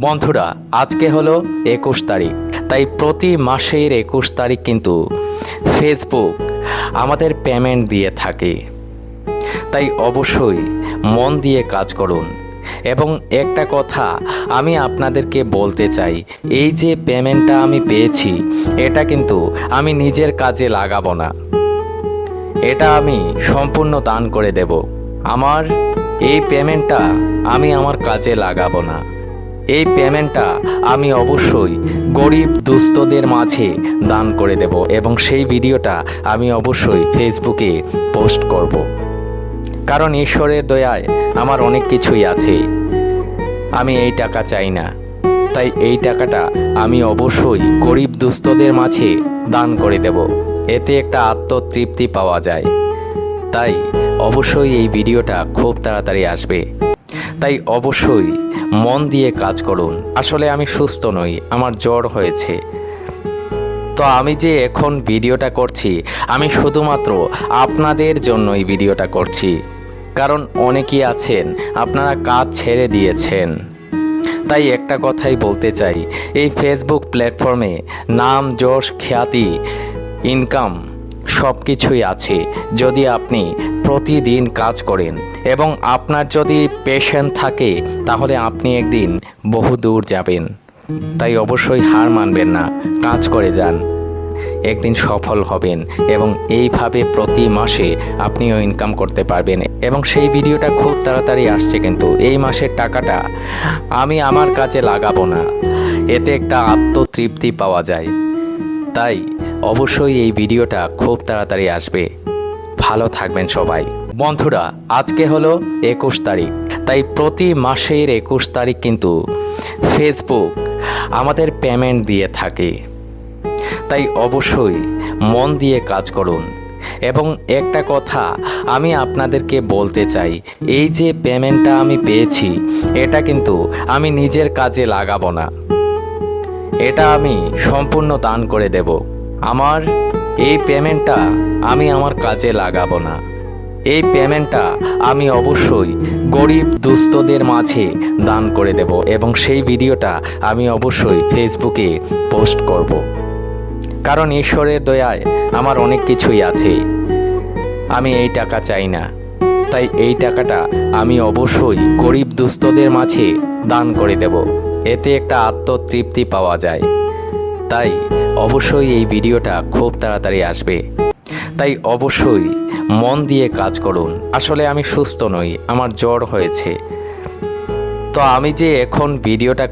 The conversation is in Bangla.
বন্ধুরা, আজকে হলো 21 তারিখ। তাই প্রতি মাসের 21 তারিখ কিন্তু ফেসবুক আমাদের পেমেন্ট দিয়ে থাকে। তাই অবশ্যই মন দিয়ে কাজ করুন। এবং একটা কথা আমি আপনাদেরকে বলতে চাই, এই যে পেমেন্টটা আমি পেয়েছি এটা কিন্তু আমি নিজের কাজে লাগাবো না, এটা আমি সম্পূর্ণ দান করে দেব। আমার এই পেমেন্টটা আমি আমার কাজে লাগাবো না, এই পেমেন্টটা আমি অবশ্যই গরিব দুস্থদের মাঝে দান করে দেব এবং সেই ভিডিওটা আমি অবশ্যই ফেসবুকে পোস্ট করব। কারণ ঈশ্বরের দয়ায় আমার অনেক কিছুই আছে, আমি এই টাকা চাই না। তাই এই টাকাটা আমি অবশ্যই গরিব দুস্থদের মাঝে দান করে দেব, এতে একটা আত্মতৃপ্তি পাওয়া যায়। তাই অবশ্যই এই ভিডিওটা খুব তাড়াতাড়ি আসবে। তাই অবশ্যই মন দিয়ে কাজ করুন। আসলে আমি সুস্থ নই, আমার জ্বর হয়েছে। তো আমি যে এখন ভিডিওটা করছি আমি শুধুমাত্র আপনাদের জন্য এই ভিডিওটা করছি। কারণ অনেকেই আছেন আপনারা কাজ ছেড়ে দিয়েছেন। তাই একটা কথাই বলতে চাই, এই ফেসবুক প্ল্যাটফর্মে নাম, যশ, খ্যাতি, ইনকাম সব কিছুই আছে যদি আপনি প্রতিদিন কাজ করেন এবং আপনার যদি পেশেন্স থাকে তাহলে আপনি একদিন বহু দূর যাবেন। তাই অবশ্যই হার মানবেন না, কাজ করে যান, একদিন সফল হবেন এবং এইভাবে প্রতি মাসে আপনিও ইনকাম করতে পারবেন। এবং সেই ভিডিওটা খুব তাড়াতাড়ি আসছে, কিন্তু এই মাসের টাকাটা আমি আমার কাজে লাগাবো না, এতে একটা আত্মতৃপ্তি পাওয়া যায়। তাই অবশ্যই এই ভিডিওটা খুব তাড়াতাড়ি আসবে। ভালো থাকবেন সবাই। বন্ধুরা, আজকে হলো 21 তারিখ। তাই প্রতি মাসের 21 তারিখ কিন্তু ফেসবুক আমাদের পেমেন্ট দিয়ে থাকে। তাই অবশ্যই মন দিয়ে কাজ করুন। এবং একটা কথা আমি আপনাদেরকে বলতে চাই, এই যে পেমেন্টটা আমি পেয়েছি এটা কিন্তু আমি নিজের কাজে লাগাবো না, এটা আমি সম্পূর্ণ দান করে দেব। আমার এই পেমেন্টটা আমি আমার কাজে লাগাবো না, এই পেমেন্টটা আমি অবশ্যই গরিব দুস্থদের মাঝে দান করে দেব এবং সেই ভিডিওটা আমি অবশ্যই ফেসবুকে পোস্ট করব। কারণ ঈশ্বরের দয়ায় আমার অনেক কিছুই আছে, আমি এই টাকা চাই না। তাই এই টাকাটা আমি অবশ্যই গরিব দুস্থদের মাঝে দান করে দেব, এতে একটা আত্মতৃপ্তি পাওয়া যায়। তাই অবশ্যই এই ভিডিওটা খুব তাড়াতাড়ি আসবে। তাই অবশ্যই মন দিয়ে কাজ করুন। আসলে আমি সুস্থ নই, আমার জ্বর হয়েছে। তো আমি যে এখন ভিডিওটা